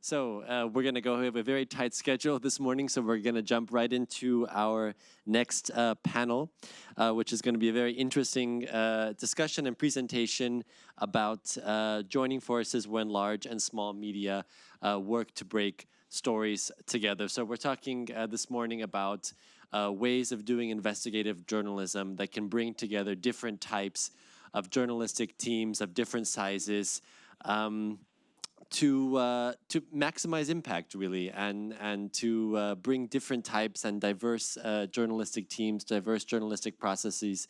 We're going to go have a very tight schedule this morning, so we're going to jump right into our next panel, which is going to be a very interesting discussion and presentation about joining forces when large and small media work to break stories together. So we're talking this morning about ways of doing investigative journalism that can bring together different types of journalistic teams of different sizes, to maximize impact, really, and to bring different types and diverse journalistic teams, diverse journalistic processes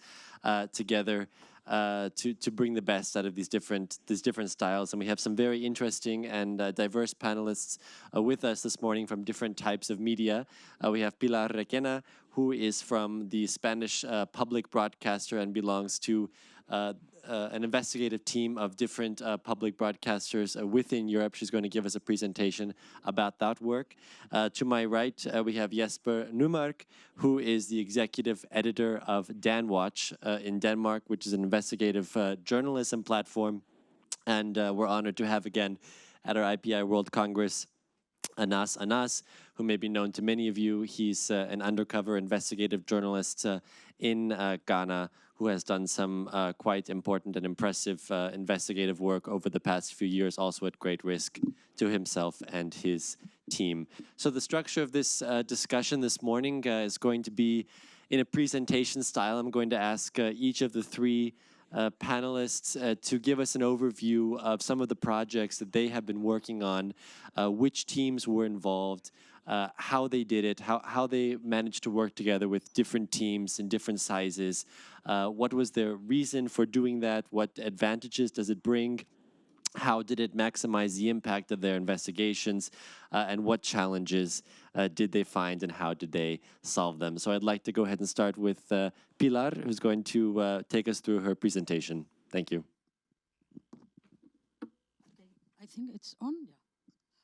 together to bring the best out of these different styles. And we have some very interesting and diverse panelists with us this morning from different types of media. We have Pilar Requena, who is from the Spanish public broadcaster and belongs to an investigative team of different public broadcasters within Europe. She's going to give us a presentation about that work. To my right, we have Jesper Nymark, who is the executive editor of Danwatch in Denmark, which is an investigative journalism platform. And we're honored to have again at our IPI World Congress Anas, who may be known to many of you. He's an undercover investigative journalist in Ghana, who has done some quite important and impressive investigative work over the past few years, also at great risk to himself and his team. So the structure of this discussion this morning is going to be in a presentation style. I'm going to ask each of the three panelists to give us an overview of some of the projects that they have been working on, which teams were involved, how they did it, how they managed to work together with different teams in different sizes, what was their reason for doing that, what advantages does it bring, how did it maximize the impact of their investigations, and what challenges did they find and how did they solve them. So I'd like to go ahead and start with Pilar, who's going to take us through her presentation. Thank you. Okay, I think it's on. Yeah.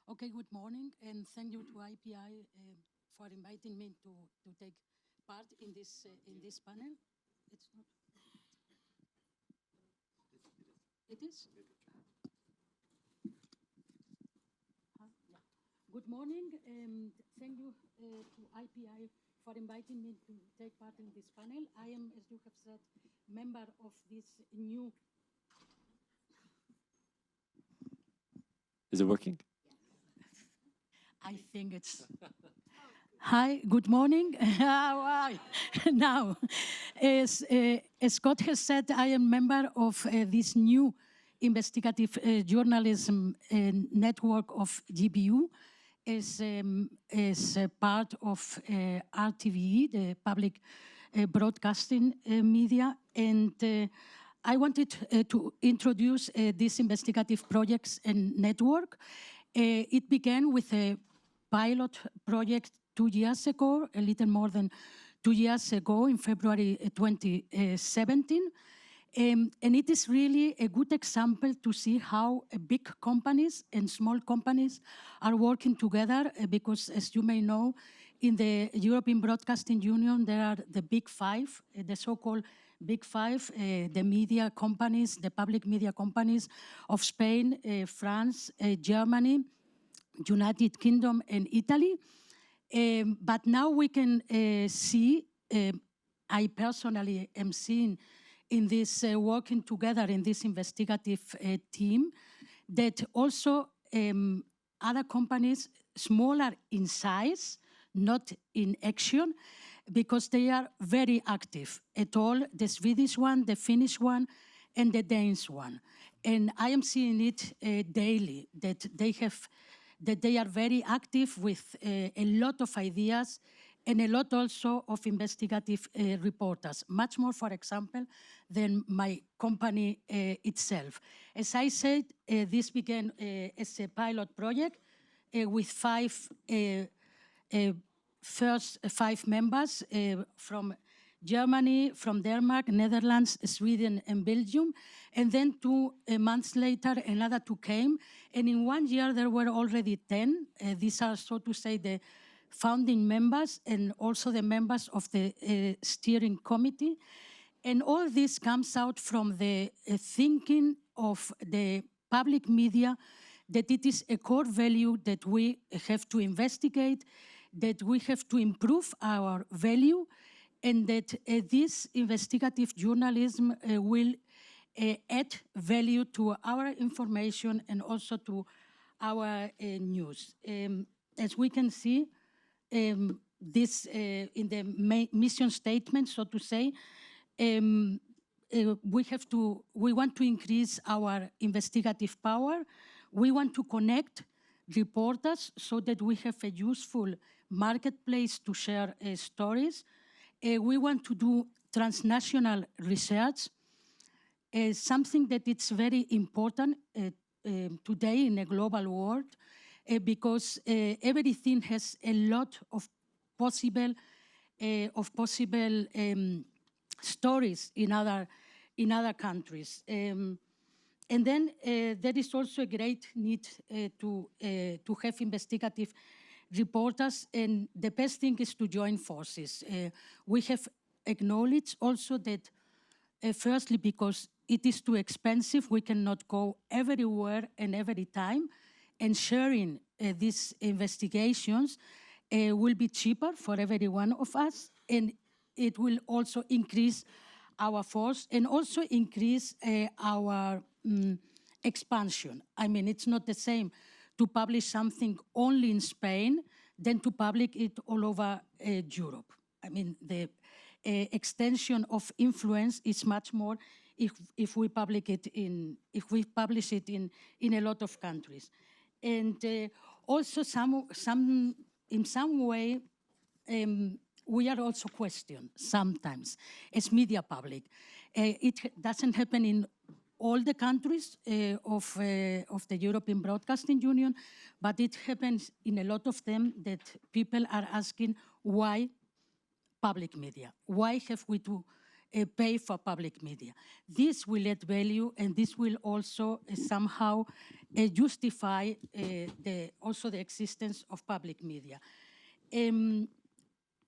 Okay, good morning, and thank you to IPI for inviting me to take part in this panel. It's not. It is. Yeah. Good morning, and thank you to IPI for inviting me to take part in this panel. I am, as you have said, member of this new. Is it working? I think it's... Hi, good morning. How are you? Now, as Scott has said, I am member of this new investigative journalism network of GBU as part of RTVE, the public broadcasting media. And I wanted to introduce this investigative projects and network. It began with a pilot project 2 years ago, a little more than 2 years ago, in February 2017. And it is really a good example to see how big companies and small companies are working together, because as you may know, in the European Broadcasting Union, there are the big five, the so-called big five, the media companies, the public media companies of Spain, France, Germany, United Kingdom, and Italy. But now we can see, I personally am seeing in this working together in this investigative team, that also other companies, smaller in size, not in action, because they are very active at all, the Swedish one, the Finnish one, and the Danish one. And I am seeing it daily, that they are very active with a lot of ideas and a lot also of investigative reporters, much more, for example, than my company itself. As I said, this began as a pilot project with first five members from Germany, from Denmark, Netherlands, Sweden, and Belgium. And then 2 months later, another 2 came. And in 1 year, there were already 10. These are, so to say, the founding members and also the members of the steering committee. And all this comes out from the thinking of the public media that it is a core value that we have to investigate, that we have to improve our value, and that this investigative journalism will add value to our information and also to our news. As we can see, this in the mission statement, so to say, we want to increase our investigative power. We want to connect reporters so that we have a useful marketplace to share stories. We want to do transnational research, something that it's very important today in a global world, because everything has a lot of possible stories in other countries. And then there is also a great need to have investigative reporters, and the best thing is to join forces. We have acknowledged also that, firstly, because it is too expensive, we cannot go everywhere and every time, and sharing these investigations will be cheaper for every one of us, and it will also increase our force and also increase our expansion. I mean, it's not the same to publish something only in Spain than to publish it all over Europe. I mean, the extension of influence is much more if we publish it in a lot of countries. And also in some way, we are also questioned sometimes as media public. It doesn't happen in all the countries of the European Broadcasting Union, but it happens in a lot of them that people are asking why public media? Why have we to pay for public media? This will add value, and this will also somehow justify also the existence of public media. In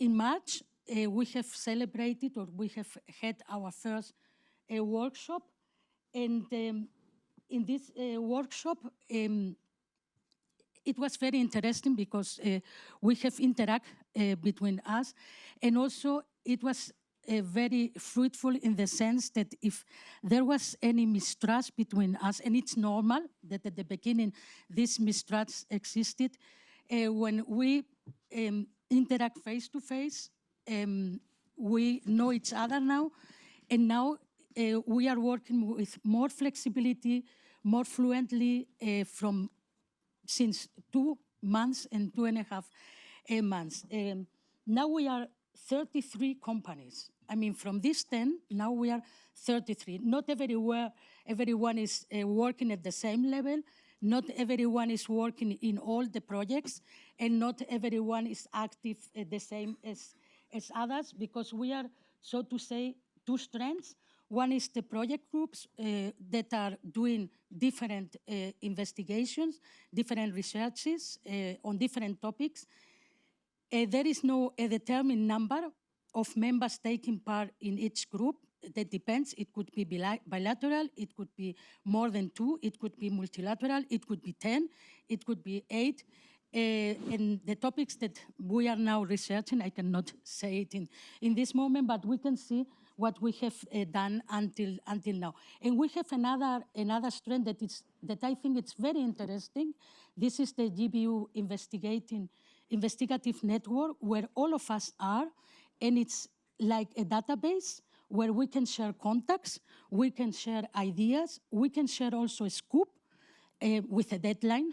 March, we have celebrated, or we have had our first workshop, and in this workshop, it was very interesting because we have interact between us, and also it was very fruitful in the sense that if there was any mistrust between us, and it's normal that at the beginning this mistrust existed, when we interact face to face, we know each other now, and now we are working with more flexibility, more fluently since 2 months and 2.5 months. Now we are 33 companies. I mean, from these 10, now we are 33. Not everyone is working at the same level. Not everyone is working in all the projects, and not everyone is active the same as others, because we are, so to say, two strengths. One is the project groups that are doing different investigations, different researches on different topics. There is no determined number of members taking part in each group. That depends. It could be bilateral, it could be more than 2, it could be multilateral, it could be 10, it could be 8. And the topics that we are now researching, I cannot say it in this moment, but we can see what we have done until now. And we have another strand that I think it's very interesting. This is the GBU Investigative Network, where all of us are, and it's like a database where we can share contacts, we can share ideas, we can share also a scoop with a deadline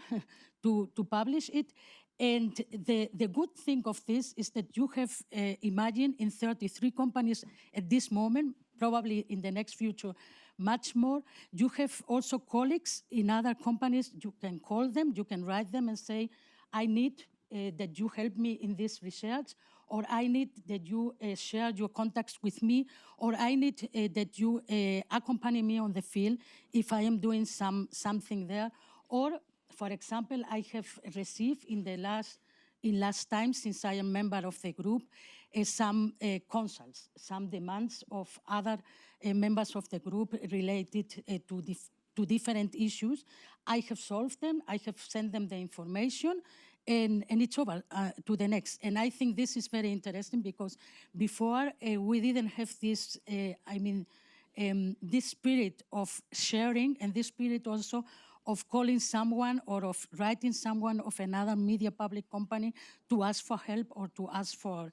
to publish it. And the good thing of this is that you have, imagine, in 33 companies at this moment, probably in the next future, much more. You have also colleagues in other companies. You can call them, you can write them and say, I need that you help me in this research, or I need that you share your contacts with me, or I need that you accompany me on the field if I am doing something there. Or, for example, I have received in last time, since I am member of the group, some consults, some demands of other members of the group related to to different issues. I have solved them, I have sent them the information, and it's over to the next. And I think this is very interesting because before we didn't have this, this spirit of sharing and this spirit also of calling someone or of writing someone of another media public company to ask for help or to ask for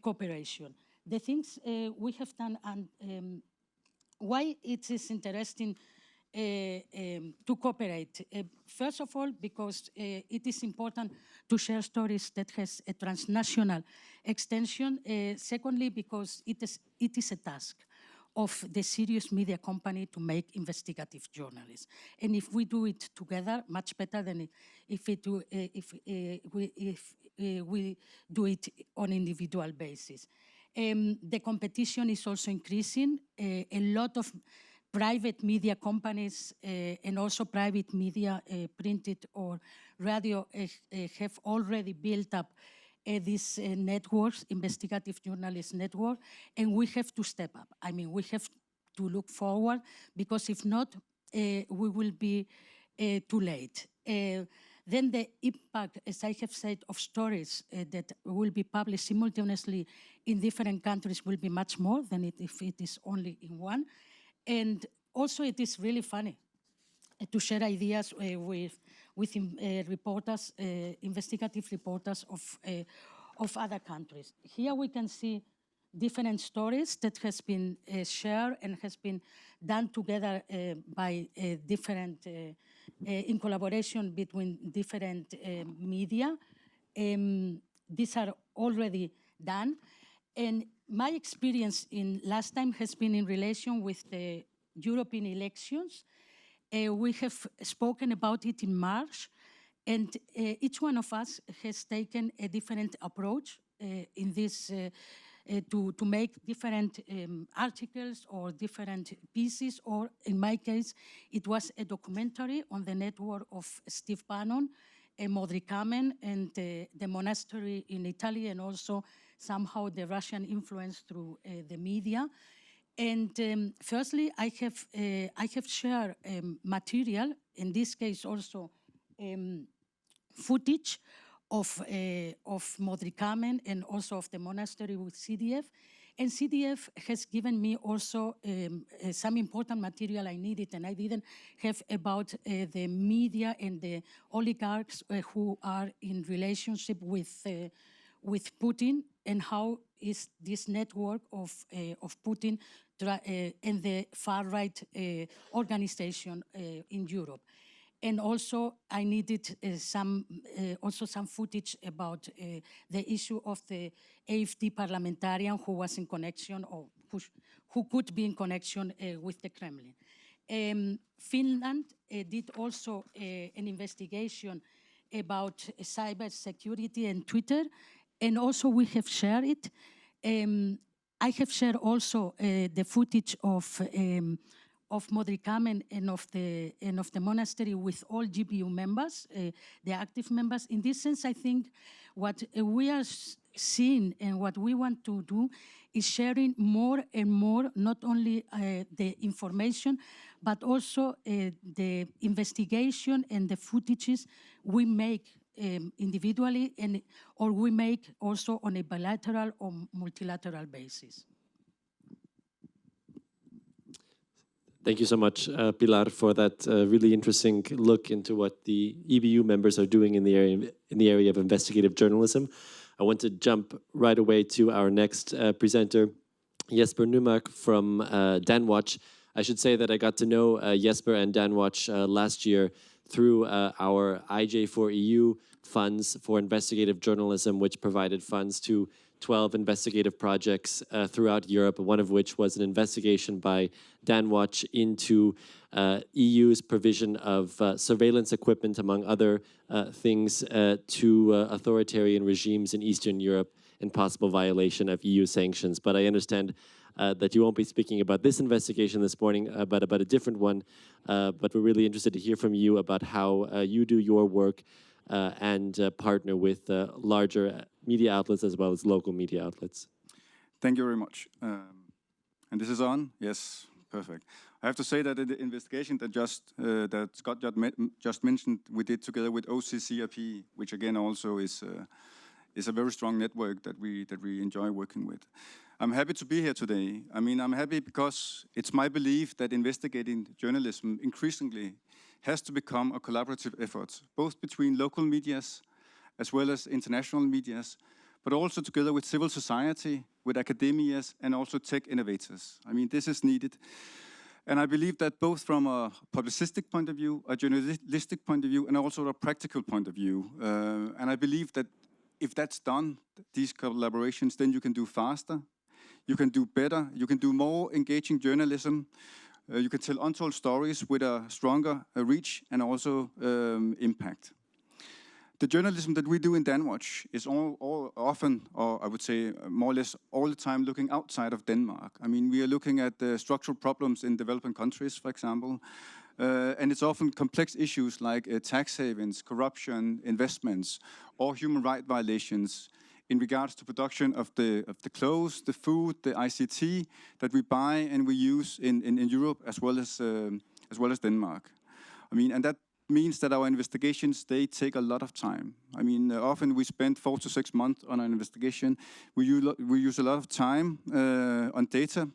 cooperation. The things we have done and why it is interesting to cooperate. First of all, because it is important to share stories that has a transnational extension. Secondly, because it is a task of the serious media company to make investigative journalism. And if we do it together, much better than if we do it on individual basis. The competition is also increasing. A lot of private media companies and also private media, printed or radio, have already built up these networks, investigative journalist network, and we have to step up. I mean, we have to look forward because if not, we will be too late. Then the impact, as I have said, of stories that will be published simultaneously in different countries will be much more than if it is only in one. And also it is really funny to share ideas with reporters, investigative reporters of other countries. Here we can see different stories that has been shared and has been done together by different, in collaboration between different media. These are already done. And my experience in last time has been in relation with the European elections. We have spoken about it in March, and each one of us has taken a different approach in this, to make different articles or different pieces, or in my case, it was a documentary on the network of Steve Bannon, Moderator, and the monastery in Italy, and also somehow the Russian influence through the media. And firstly, I have shared material, in this case also footage of Moderator and also of the monastery with CDF. And CDF has given me also some important material I needed and I didn't have about the media and the oligarchs who are in relationship with Putin, and how is this network of Putin and the far-right organization in Europe. And also, I needed some footage about the issue of the AfD parliamentarian who was in connection, or who could be in connection with the Kremlin. Finland did also an investigation about cybersecurity and Twitter, and also we have shared it. I have shared also the footage of Moderator and of the monastery with all GPU members, the active members. In this sense, I think what we are seeing and what we want to do is sharing more and more, not only the information, but also the investigation and the footages we make individually, or we make also on a bilateral or multilateral basis. Thank you so much, Pilar, for that really interesting look into what the EBU members are doing in the area of investigative journalism. I want to jump right away to our next presenter, Jesper Nymark from Danwatch. I should say that I got to know Jesper and Danwatch last year through our IJ4EU funds for investigative journalism, which provided funds to 12 investigative projects throughout Europe, one of which was an investigation by Danwatch into EU's provision of surveillance equipment, among other things, to authoritarian regimes in Eastern Europe in possible violation of EU sanctions. But I understand that you won't be speaking about this investigation this morning, but about a different one. But we're really interested to hear from you about how you do your work and partner with larger media outlets as well as local media outlets. Thank you very much. And this is on? Yes. Perfect. I have to say that in the investigation that that Scott just mentioned, we did together with OCCRP, which again also is a very strong network that we enjoy working with. I'm happy to be here today. I mean, I'm happy because it's my belief that investigating journalism increasingly has to become a collaborative effort, both between local medias as well as international medias, but also together with civil society, with academias, and also tech innovators. I mean, this is needed. And I believe that both from a publicistic point of view, a journalistic point of view, and also a practical point of view. And I believe that if that's done, these collaborations, then you can do faster, you can do better, you can do more engaging journalism, you can tell untold stories with a stronger reach and also impact. The journalism that we do in Danwatch is all often, or I would say more or less all the time, looking outside of Denmark. I mean, we are looking at the structural problems in developing countries, for example, and it's often complex issues like tax havens, corruption, investments, or human rights violations in regards to production of the clothes, the food, the ICT that we buy and we use in Europe as well as Denmark. I mean, and that means that our investigations, they take a lot of time. I mean, often we spend 4 to 6 months on an investigation. We use a lot of time on data,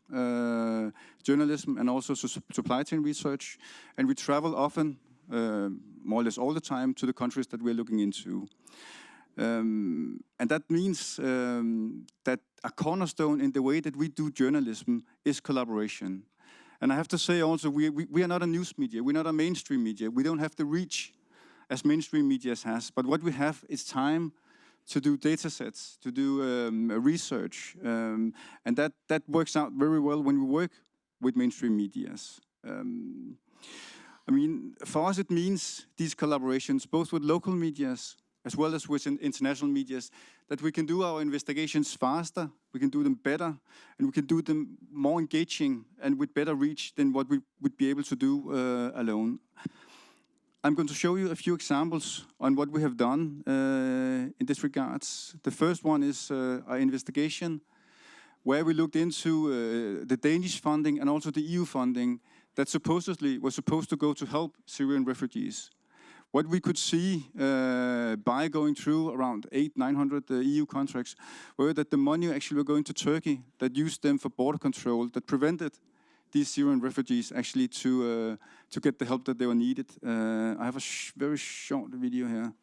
journalism, and also supply chain research. And we travel often, more or less all the time, to the countries that we're looking into. And that means that a cornerstone in the way that we do journalism is collaboration. And I have to say also, we are not a news media, we're not a mainstream media. We don't have the reach as mainstream media has, but what we have is time to do data sets, to do research, and that works out very well when we work with mainstream medias. I mean, for us it means these collaborations, both with local medias as well as with international medias, that we can do our investigations faster, we can do them better, and we can do them more engaging and with better reach than what we would be able to do alone. I'm going to show you a few examples on what we have done in this regards. The first one is our investigation, where we looked into the Danish funding and also the EU funding that supposedly was supposed to go to help Syrian refugees. What we could see by going through around 800-900 EU contracts were that the money actually were going to Turkey, that used them for border control, that prevented these Syrian refugees actually to get the help that they were needed. I have a very short video here.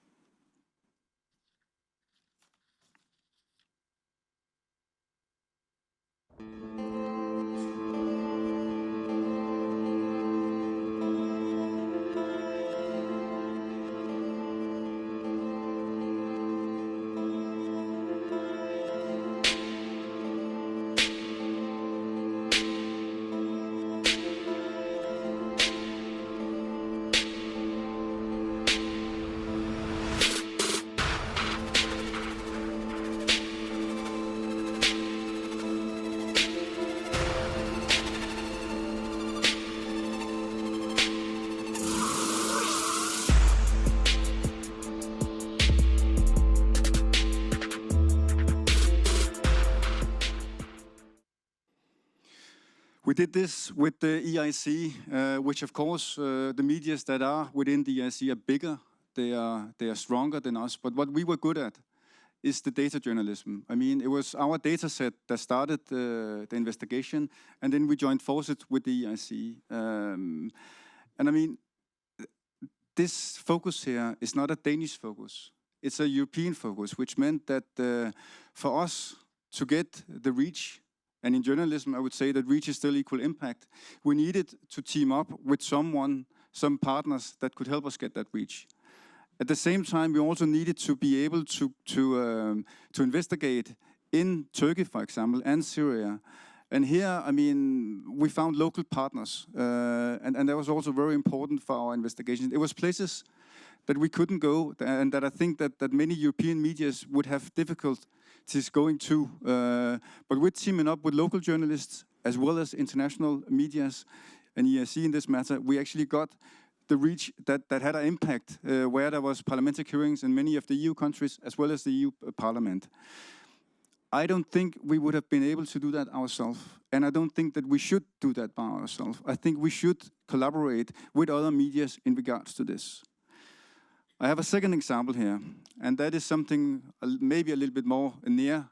We did this with the EIC, which of course the medias that are within the EIC are bigger, they are stronger than us, but what we were good at is the data journalism. I mean, it was our data set that started the investigation, and then we joined forces with the EIC. And I mean, this focus here is not a Danish focus, it's a European focus, which meant that for us to get the reach, and in journalism, I would say that reach is still equal impact. We needed to team up with some partners that could help us get that reach. At the same time, we also needed to be able to investigate in Turkey, for example, and Syria. And here, I mean, we found local partners, and that was also very important for our investigation. It was places that we couldn't go, and that I think that many European medias would have difficulties going to. But we're teaming up with local journalists as well as international medias and EIC in this matter. We actually got the reach that had an impact where there was parliamentary hearings in many of the EU countries as well as the EU Parliament. I don't think we would have been able to do that ourselves. And I don't think that we should do that by ourselves. I think we should collaborate with other medias in regards to this. I have a second example here, and that is something maybe a little bit more near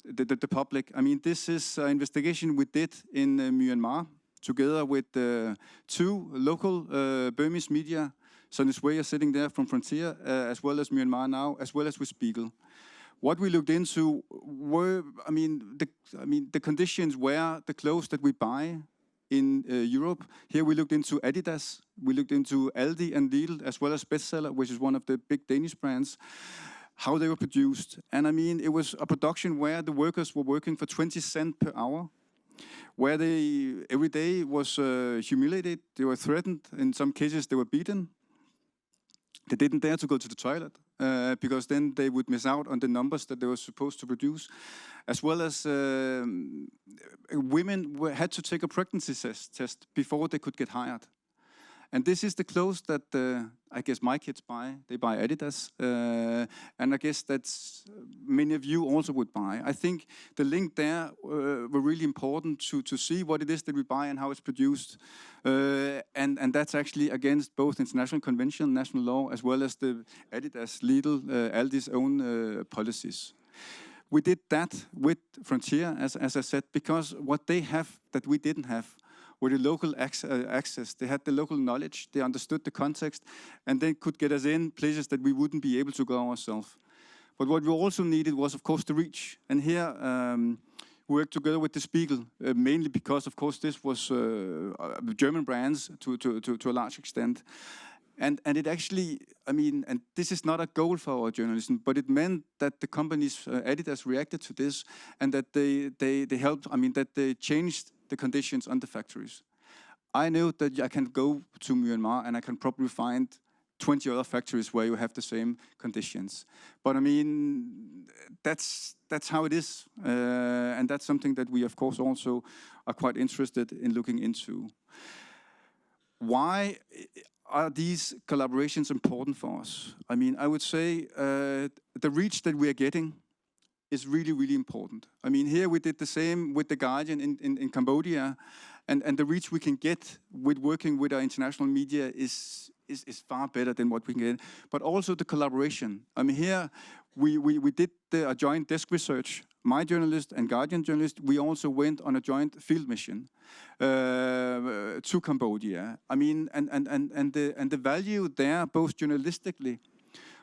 the public. I mean, this is an investigation we did in Myanmar together with 2 local Burmese media. Sonny's Way are sitting there from Frontier, as well as Myanmar Now, as well as with Spiegel. What we looked into were, the conditions were the clothes that we buy in Europe. Here we looked into Adidas, we looked into Aldi and Lidl, as well as Bestseller, which is one of the big Danish brands, how they were produced. And I mean, it was a production where the workers were working for 20 cents per hour, where they every day was humiliated, they were threatened, in some cases they were beaten. They didn't dare to go to the toilet because then they would miss out on the numbers that they were supposed to produce, as well as women had to take a pregnancy test before they could get hired. And this is the clothes that I guess my kids buy. They buy Adidas, and I guess that's many of you also would buy. I think the link there were really important to see what it is that we buy and how it's produced, and that's actually against both international convention, national law, as well as the Adidas, Lidl, Aldi's own policies. We did that with Frontier, as I said, because what they have that we didn't have were the local access. They had the local knowledge, they understood the context, and they could get us in places that we wouldn't be able to go ourselves. But what we also needed was, of course, the reach. And here we worked together with the Spiegel, mainly because, of course, this was German brands to a large extent. And it actually, I mean, and this is not a goal for our journalism, but it meant that the companies, Adidas, reacted to this, and that they helped, I mean, that they changed the conditions on the factories. I know that I can go to Myanmar and I can probably find 20 other factories where you have the same conditions. But I mean, that's how it is. And that's something that we, of course, also are quite interested in looking into. Why are these collaborations important for us? I mean, I would say the reach that we are getting is really, really important. I mean, here we did the same with The Guardian in Cambodia, and the reach we can get with working with our international media is far better than what we can get. But also the collaboration. I mean, here we did a joint desk research. My journalist and Guardian journalist, we also went on a joint field mission to Cambodia. I mean, and the value there, both journalistically,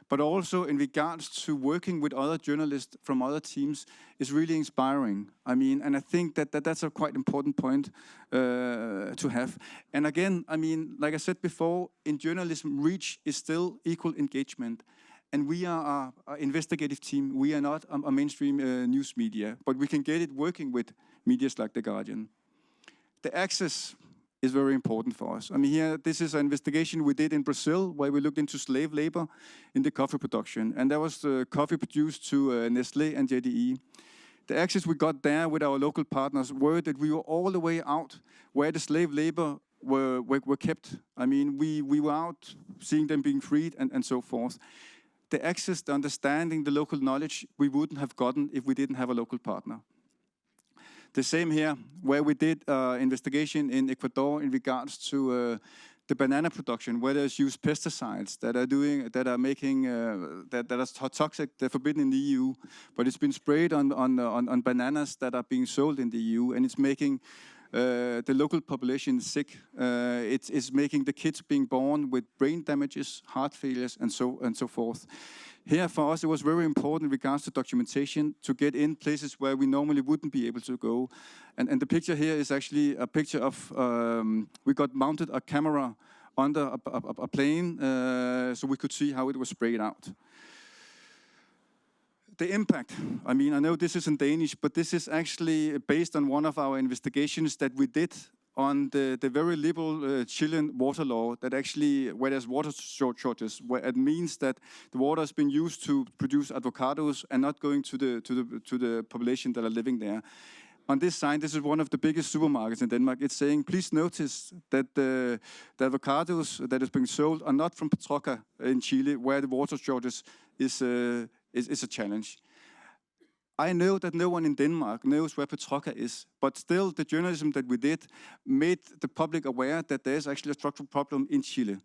but also in regards to working with other journalists from other teams, is really inspiring. I mean, and I think that's a quite important point to have. And again, I mean, like I said before, in journalism, reach is still equal engagement. And we are an investigative team. We are not a mainstream news media, but we can get it working with medias like The Guardian. The access is very important for us. I mean, here, this is an investigation we did in Brazil, where we looked into slave labor in the coffee production. And that was the coffee produced to Nestlé and JDE. The access we got there with our local partners were that we were all the way out where the slave labor were kept. I mean, we were out seeing them being freed and so forth. The access, the understanding, the local knowledge, we wouldn't have gotten if we didn't have a local partner. The same here, where we did investigation in Ecuador in regards to the banana production, where there's used pesticides that are making that are toxic, they're forbidden in the EU, but it's been sprayed on bananas that are being sold in the EU, and it's making the local population sick. It's making the kids being born with brain damages, heart failures, and so forth. Here, for us, it was very important in regards to documentation to get in places where we normally wouldn't be able to go. And the picture here is actually a picture of, we got mounted a camera under a plane so we could see how it was sprayed out. The impact, I mean, I know this isn't Danish, but this is actually based on one of our investigations that we did on the very liberal Chilean water law that actually, where there's water shortages, where it means that the water has been used to produce avocados and not going to the population that are living there. On this sign, this is one of the biggest supermarkets in Denmark. It's saying, please notice that the avocados that is being sold are not from Petroca in Chile, where the water shortage is a challenge. I know that no one in Denmark knows where Petroca is, but still the journalism that we did made the public aware that there's actually a structural problem in Chile.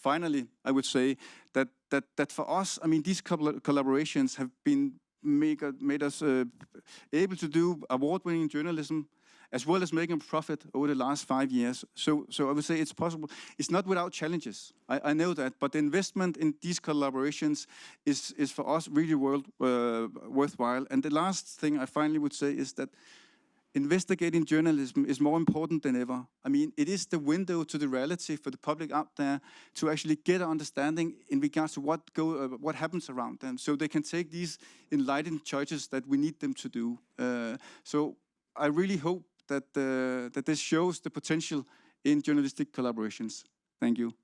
Finally, I would say that for us, I mean, these collaborations have been made us able to do award-winning journalism, as well as making a profit over the last 5 years. So I would say it's possible. It's not without challenges. I know that, but the investment in these collaborations is for us really worthwhile. And the last thing I finally would say is that investigating journalism is more important than ever. I mean, it is the window to the reality for the public out there to actually get an understanding in regards to what happens around them, so they can take these enlightened choices that we need them to do. So I really hope that this shows the potential in journalistic collaborations. Thank you.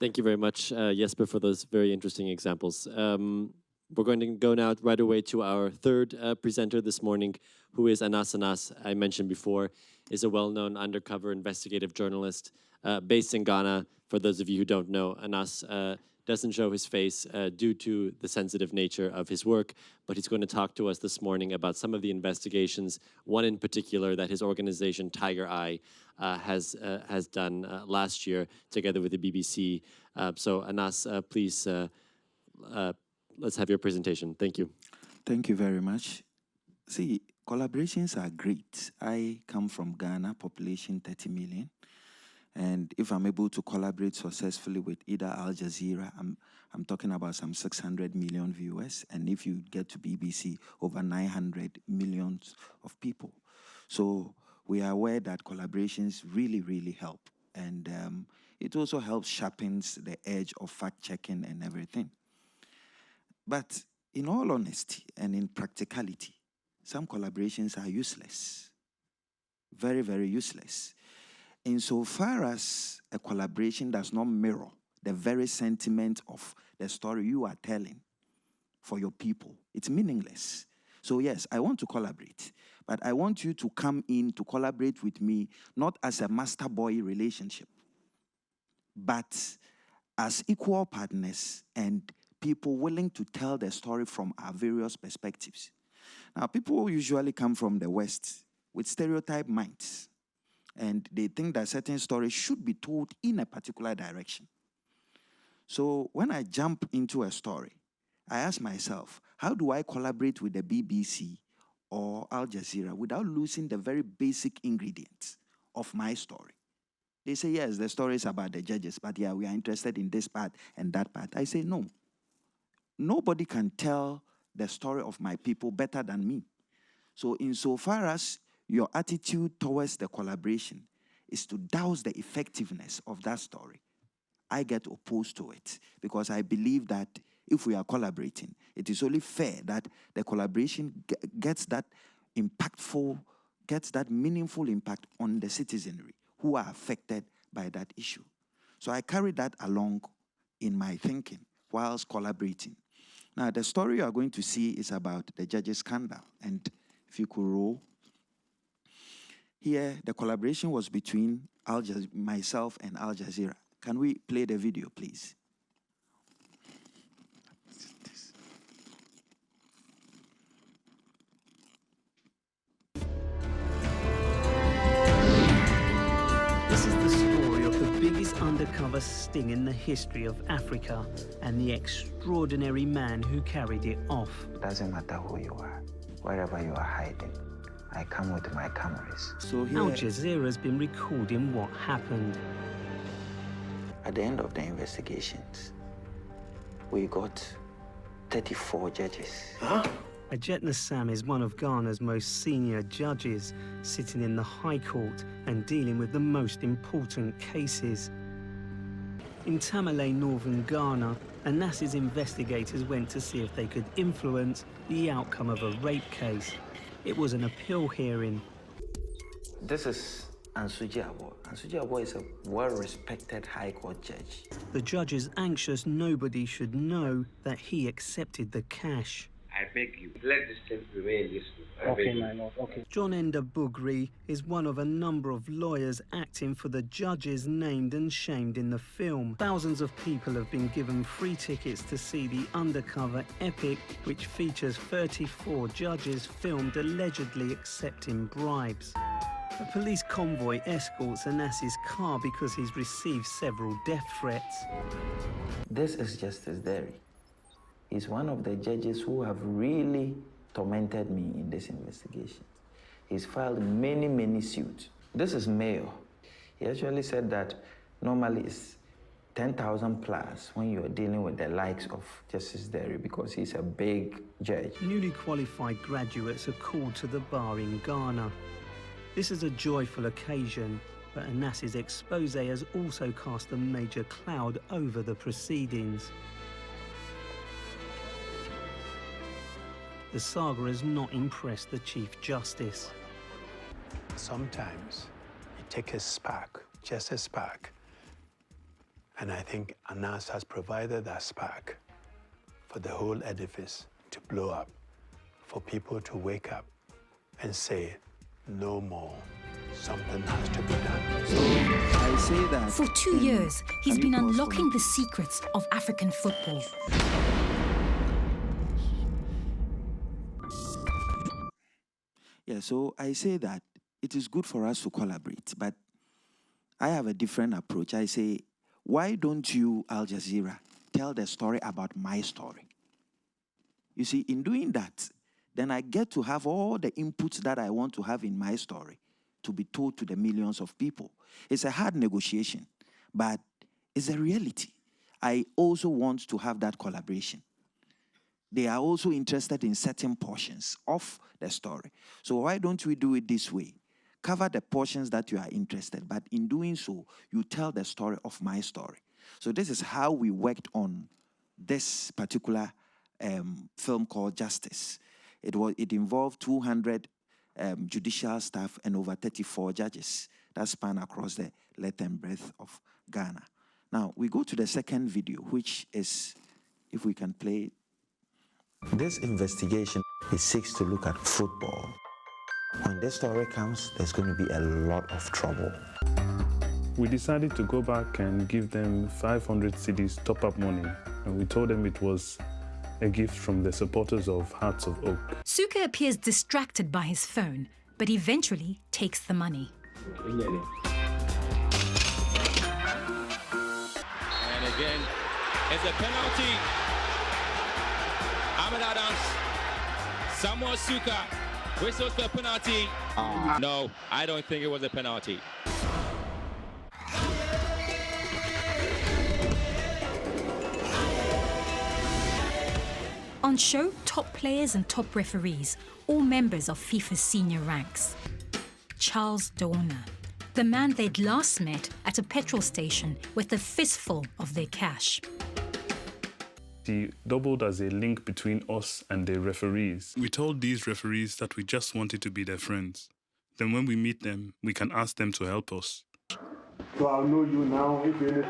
Thank you very much, Jesper, for those very interesting examples. We're going to go now right away to our third presenter this morning, who is Anas Anas. I mentioned before, is a well-known undercover investigative journalist based in Ghana. For those of you who don't know, Anas doesn't show his face due to the sensitive nature of his work, but he's going to talk to us this morning about some of the investigations, one in particular that his organization, Tiger Eye, has done last year together with the BBC. So Anas, please, let's have your presentation. Thank you. Thank you very much. See, collaborations are great. I come from Ghana, population 30 million. And if I'm able to collaborate successfully with either Al Jazeera, I'm talking about some 600 million viewers. And if you get to BBC, over 900 million of people. So we are aware that collaborations really, really help. And it also helps sharpens the edge of fact-checking and everything. But in all honesty and in practicality, some collaborations are useless. Very, very useless. Insofar as a collaboration does not mirror the very sentiment of the story you are telling for your people, it's meaningless. So yes, I want to collaborate, but I want you to come in to collaborate with me, not as a master-boy relationship, but as equal partners and people willing to tell the story from our various perspectives. Now, people usually come from the West with stereotype minds, and they think that certain stories should be told in a particular direction. So when I jump into a story, I ask myself, how do I collaborate with the BBC or Al Jazeera without losing the very basic ingredients of my story? They say, yes, the story is about the judges, but yeah, we are interested in this part and that part. I say, no. Nobody can tell the story of my people better than me. So insofar as your attitude towards the collaboration is to douse the effectiveness of that story, I get opposed to it, because I believe that if we are collaborating, it is only fair that the collaboration gets that impactful, gets that meaningful impact on the citizenry who are affected by that issue. So I carry that along in my thinking whilst collaborating. Now, the story you are going to see is about the judges' scandal. And if you could roll. Here, the collaboration was between myself and Al Jazeera. Can we play the video, please? This is the story of the biggest undercover sting in the history of Africa and the extraordinary man who carried it off. It doesn't matter who you are, wherever you are hiding. I come with my cameras. So here, Al Jazeera has been recording what happened. At the end of the investigations, we got 34 judges. Huh? Ajet Nassam is one of Ghana's most senior judges, sitting in the High Court and dealing with the most important cases. In Tamale, northern Ghana, Anas's investigators went to see if they could influence the outcome of a rape case. It was an appeal hearing. This is Ansuji Abo. Ansuji Abo is a well-respected High Court judge. The judge is anxious nobody should know that he accepted the cash. I beg you, let this thing prevail, listen. Okay, my lord, okay. John Enda Bugri is one of a number of lawyers acting for the judges named and shamed in the film. Thousands of people have been given free tickets to see the undercover epic, which features 34 judges filmed allegedly accepting bribes. A police convoy escorts Anas's car because he's received several death threats. This is Justice Derry. He's one of the judges who have really tormented me in this investigation. He's filed many, many suits. This is Mayor. He actually said that normally it's 10,000 plus when you're dealing with the likes of Justice Derry because he's a big judge. Newly qualified graduates are called to the bar in Ghana. This is a joyful occasion, but Anas's expose has also cast a major cloud over the proceedings. The saga has not impressed the Chief Justice. Sometimes it takes a spark, just a spark. And I think Anas has provided that spark for the whole edifice to blow up, for people to wake up and say, no more. Something has to be done. So I say that... For 2 years, he's been unlocking the secrets of African football. Yeah, so I say that it is good for us to collaborate, but I have a different approach. I say, why don't you, Al Jazeera, tell the story about my story? You see, in doing that, then I get to have all the inputs that I want to have in my story to be told to the millions of people. It's a hard negotiation, but it's a reality. I also want to have that collaboration. They are also interested in certain portions of the story. So why don't we do it this way? Cover the portions that you are interested, but in doing so, you tell the story of my story. So this is how we worked on this particular film called Justice. It involved 200 judicial staff and over 34 judges that span across the length and breadth of Ghana. Now, we go to the second video, which is, if we can play it. This investigation, it seeks to look at football. When this story comes, there's going to be a lot of trouble. We decided to go back and give them 500 cedis top-up money, and we told them it was a gift from the supporters of Hearts of Oak. Suka appears distracted by his phone, but eventually takes the money. And again, it's a penalty. Ahmed Adams, Samuel Suka, whistles for a penalty. No, I don't think it was a penalty. On show, top players and top referees, all members of FIFA's senior ranks. Charles Dorner, the man they'd last met at a petrol station with a fistful of their cash. He doubled as a link between us and the referees. We told these referees that we just wanted to be their friends. Then when we meet them, we can ask them to help us. So I'll know you now if you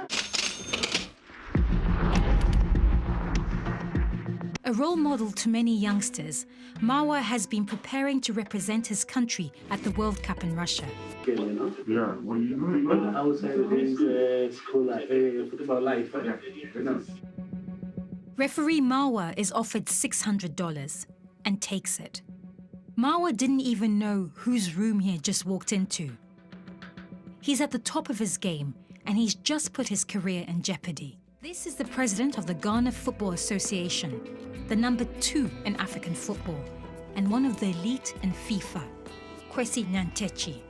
A role model to many youngsters, Mawa has been preparing to represent his country at the World Cup in Russia. Yeah, when outside of his school life, football life. Referee Mawa is offered $600 and takes it. Mawa didn't even know whose room he had just walked into. He's at the top of his game, and he's just put his career in jeopardy. This is the president of the Ghana Football Association, the number 2 in African football, and one of the elite in FIFA, Kwesi Nyantechi.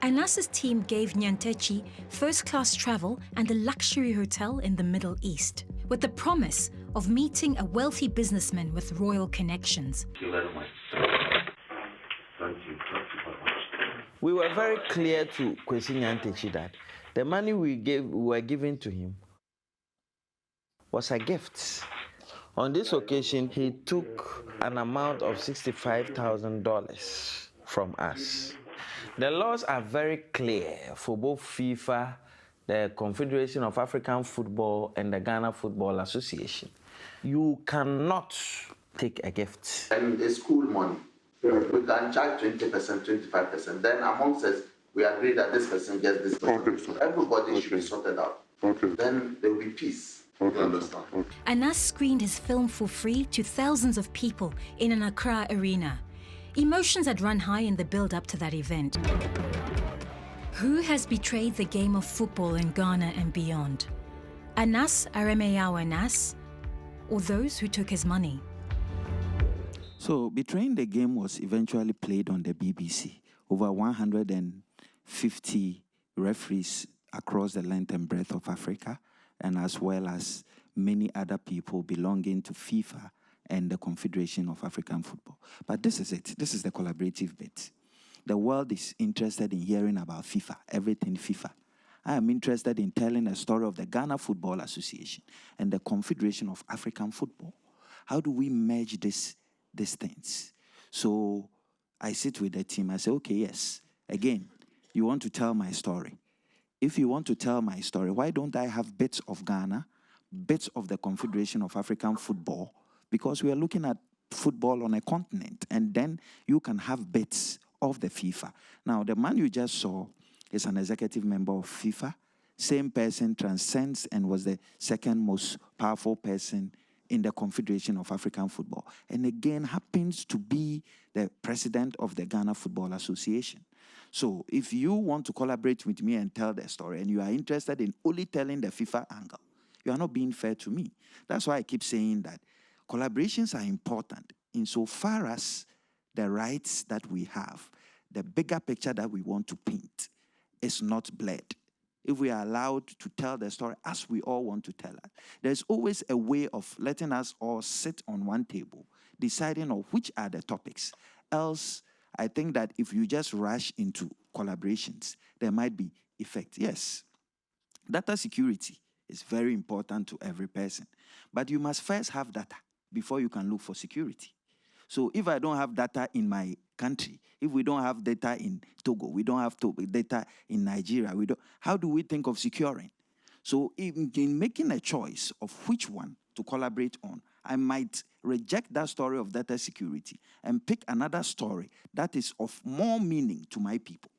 Anas's team gave Nyantechi first-class travel and a luxury hotel in the Middle East, with the promise of meeting a wealthy businessman with royal connections. Thank you very much. Thank you. Thank you very much. We were very clear to Kwesi Nyantechi that the money we were giving to him was a gift. On this occasion, he took an amount of $65,000 from us. The laws are very clear for both FIFA, the Confederation of African Football, and the Ghana Football Association. You cannot take a gift. And it's school money. We can charge 20%, 25%. Then amongst us, we agree that this person gets this money. So everybody should be sorted out. Then there will be peace. You understand? Anas screened his film for free to thousands of people in an Accra arena. Emotions had run high in the build-up to that event. Who has betrayed the game of football in Ghana and beyond? Anas Aremeyaw Anas, or those who took his money? So Betraying the Game was eventually played on the BBC. Over 150 referees across the length and breadth of Africa, and as well as many other people belonging to FIFA and the Confederation of African Football. But this is it. This is the collaborative bit. The world is interested in hearing about FIFA, everything FIFA. I am interested in telling a story of the Ghana Football Association and the Confederation of African Football. How do we merge these things? So I sit with the team. I say, okay, yes. Again, you want to tell my story. If you want to tell my story, why don't I have bits of Ghana, bits of the Confederation of African Football? Because we are looking at football on a continent, and then you can have bits of the FIFA. Now, the man you just saw is an executive member of FIFA. Same person transcends and was the second most powerful person in the Confederation of African Football. And again, happens to be the president of the Ghana Football Association. So if you want to collaborate with me and tell the story, and you are interested in only telling the FIFA angle, you are not being fair to me. That's why I keep saying that collaborations are important insofar as the rights that we have, the bigger picture that we want to paint, is not blurred. If we are allowed to tell the story as we all want to tell it, there's always a way of letting us all sit on one table, deciding on which are the topics. Else, I think that if you just rush into collaborations, there might be effect. Yes, data security is very important to every person, but you must first have data before you can look for security. So if I don't have data in my country, if we don't have data in Togo, we don't have data in Nigeria, how do we think of securing? So in making a choice of which one to collaborate on, I might reject that story of data security and pick another story that is of more meaning to my people.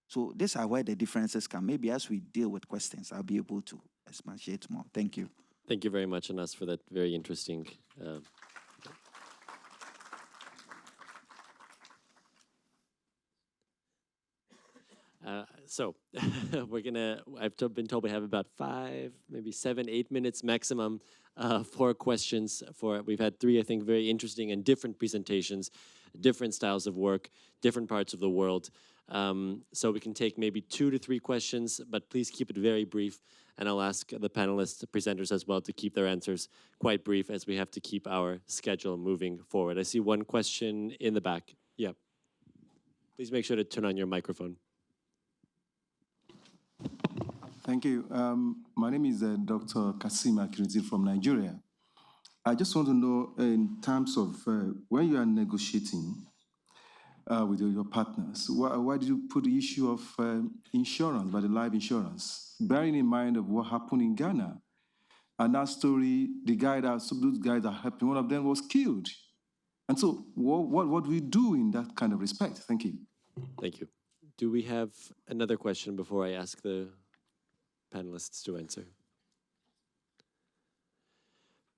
So these are where the differences come. Maybe as we deal with questions, I'll be able to expatiate more. Thank you. Thank you very much, Anas, for that very interesting so I've been told we have about 5, maybe 7, 8 minutes maximum for questions. We've had 3, I think, very interesting and different presentations, different styles of work, different parts of the world. So we can take maybe 2 to 3 questions, but please keep it very brief. And I'll ask the panelists, the presenters as well, to keep their answers quite brief as we have to keep our schedule moving forward. I see one question in the back. Yeah. Please make sure to turn on your microphone. Thank you. My name is Dr. Kasim Akiriti from Nigeria. I just want to know, in terms of when you are negotiating with your partners, why did you put the issue of insurance, by the life insurance, bearing in mind of what happened in Ghana? And that story, those guys that helped me, one of them was killed. And so what do we do in that kind of respect? Thank you. Thank you. Do we have another question before I ask the panelists to answer?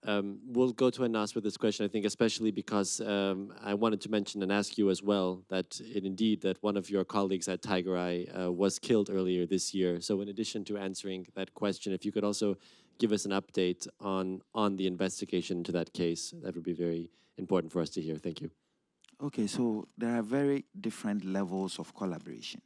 We'll go to Anas with this question, I think, especially because I wanted to mention and ask you as well that indeed that one of your colleagues at Tiger Eye was killed earlier this year. So in addition to answering that question, if you could also give us an update on the investigation into that case, that would be very important for us to hear. Thank you. Okay, so there are very different levels of collaboration.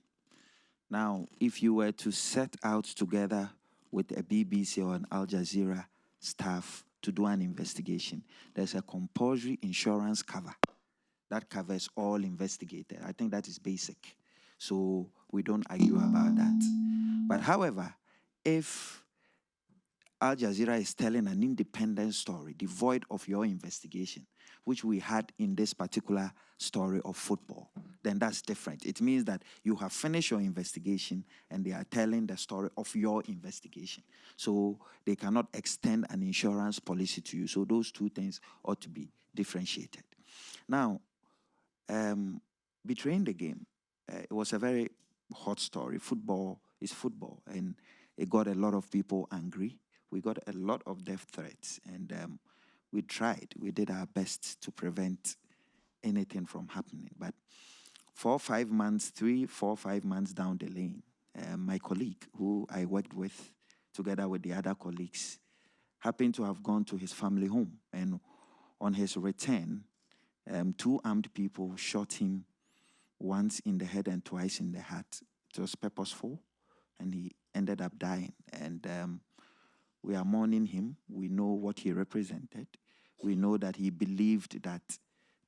Now, if you were to set out together with a BBC or an Al Jazeera staff to do an investigation, there's a compulsory insurance cover that covers all investigators. I think that is basic. So we don't argue about that. But however, if Al Jazeera is telling an independent story devoid of your investigation, which we had in this particular story of football, then that's different. It means that you have finished your investigation and they are telling the story of your investigation. So they cannot extend an insurance policy to you. So those two things ought to be differentiated. Now, betraying the game, it was a very hot story. Football is football, and it got a lot of people angry. We got a lot of death threats, and we tried. We did our best to prevent anything from happening. But 4 or 5 months, 3, 4, 5 months down the lane, my colleague, who I worked with together with the other colleagues, happened to have gone to his family home. And on his return, 2 armed people shot him once in the head and twice in the heart. It was purposeful, and he ended up dying. And we are mourning him. We know what he represented. We know that he believed that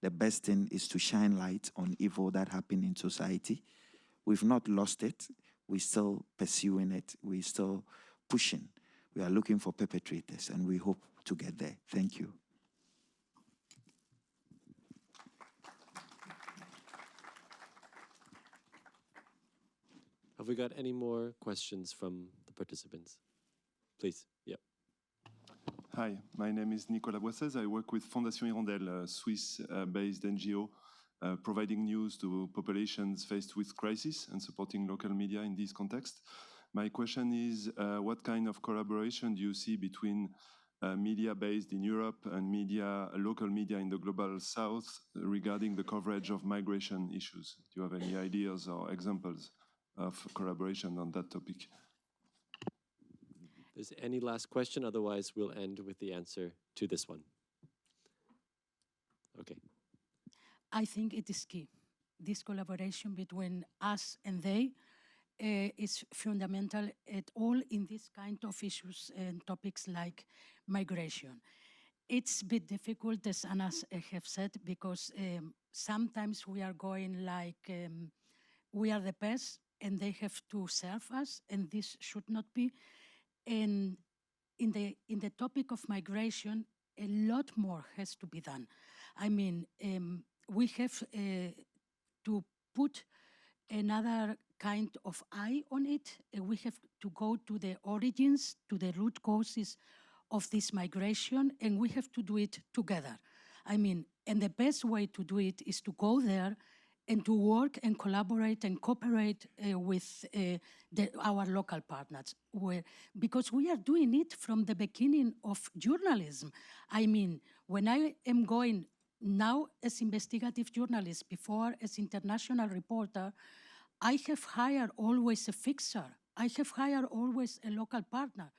the best thing is to shine light on evil that happened in society. We've not lost it. We're still pursuing it. We're still pushing. We are looking for perpetrators, and we hope to get there. Thank you. Have we got any more questions from the participants? Please, yeah. Hi, my name is Nicolas Boissez. I work with Fondation Hirondelle, a Swiss-based NGO, providing news to populations faced with crisis and supporting local media in this context. My question is, what kind of collaboration do you see between media based in Europe and local media in the global south regarding the coverage of migration issues? Do you have any ideas or examples of collaboration on that topic? Is any last question? Otherwise, we'll end with the answer to this one. Okay. I think it is key. This collaboration between us and they is fundamental at all in this kind of issues and topics like migration. It's a bit difficult, as Anna have said, because sometimes we are going like we are the best and they have to serve us, and this should not be. And in the topic of migration, a lot more has to be done. I mean, we have to put another kind of eye on it. We have to go to the origins, to the root causes of this migration, and we have to do it together. I mean, and the best way to do it is to go there and to work and collaborate and cooperate with our local partners, because we are doing it from the beginning of journalism. I mean, when I am going now as investigative journalist, before as international reporter, I have hired always a fixer. I have hired always a local partner.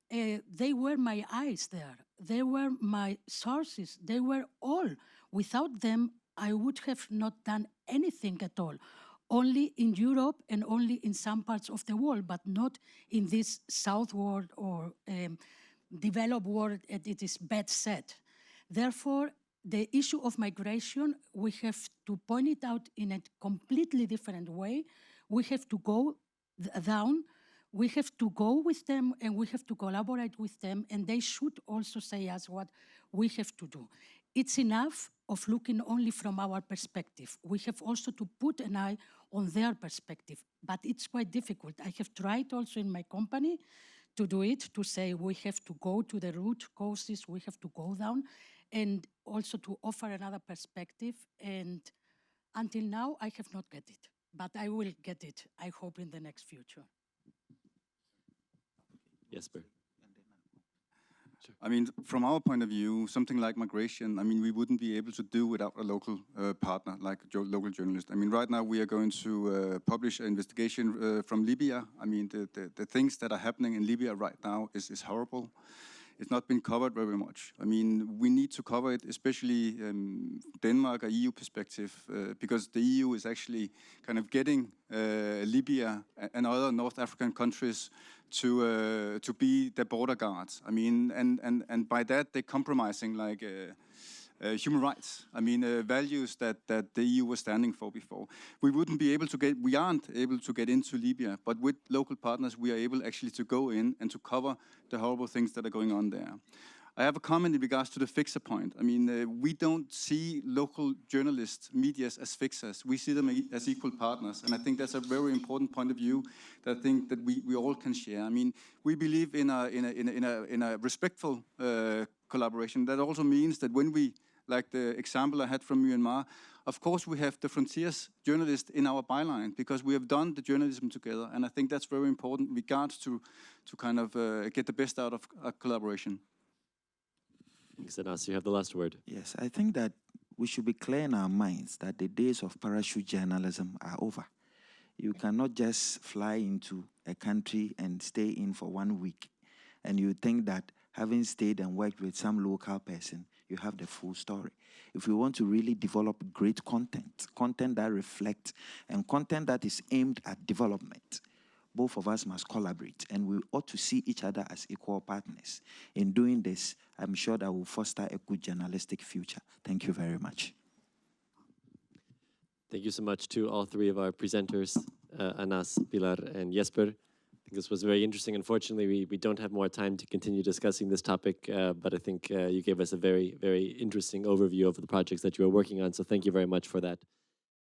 They were my eyes there. They were my sources. They were all. Without them, I would have not done anything at all. Only in Europe and only in some parts of the world, but not in this South world or developed world, it is bad said. Therefore, the issue of migration, we have to point it out in a completely different way. We have to go down, we have to go with them, and we have to collaborate with them, and they should also say us what we have to do. It's enough of looking only from our perspective. We have also to put an eye on their perspective, but it's quite difficult. I have tried also in my company to do it, to say we have to go to the root causes, we have to go down, and also to offer another perspective. And until now, I have not get it, but I will get it, I hope, in the next future. Jesper. I mean, from our point of view, something like migration, I mean, we wouldn't be able to do without a local partner, like a local journalist. I mean, right now we are going to publish an investigation from Libya. I mean, the things that are happening in Libya right now is horrible. It's not been covered very much. I mean, we need to cover it, especially Denmark, a EU perspective, because the EU is actually kind of getting Libya and other North African countries to be the border guards. I mean, and by that they're compromising like human rights. I mean, values that the EU was standing for before. We aren't able to get into Libya, but with local partners, we are able actually to go in and to cover the horrible things that are going on there. I have a comment in regards to the fixer point. I mean, we don't see local journalists, medias as fixers. We see them as equal partners, and I think that's a very important point of view that I think that we all can share. I mean, we believe in a respectful collaboration. That also means that when we like the example I had from Myanmar. Of course, we have the Frontiers journalists in our byline because we have done the journalism together, and I think that's very important in regards to kind of get the best out of collaboration. Thanks, Anas. You have the last word. Yes, I think that we should be clear in our minds that the days of parachute journalism are over. You cannot just fly into a country and stay in for 1 week, and you think that having stayed and worked with some local person, you have the full story. If we want to really develop great content that reflects, and content that is aimed at development, both of us must collaborate, and we ought to see each other as equal partners. In doing this, I'm sure that will foster a good journalistic future. Thank you very much. Thank you so much to all three of our presenters, Anas, Pilar, and Jesper. I think this was very interesting. Unfortunately, we don't have more time to continue discussing this topic, but I think you gave us a very, very interesting overview of the projects that you are working on, so thank you very much for that.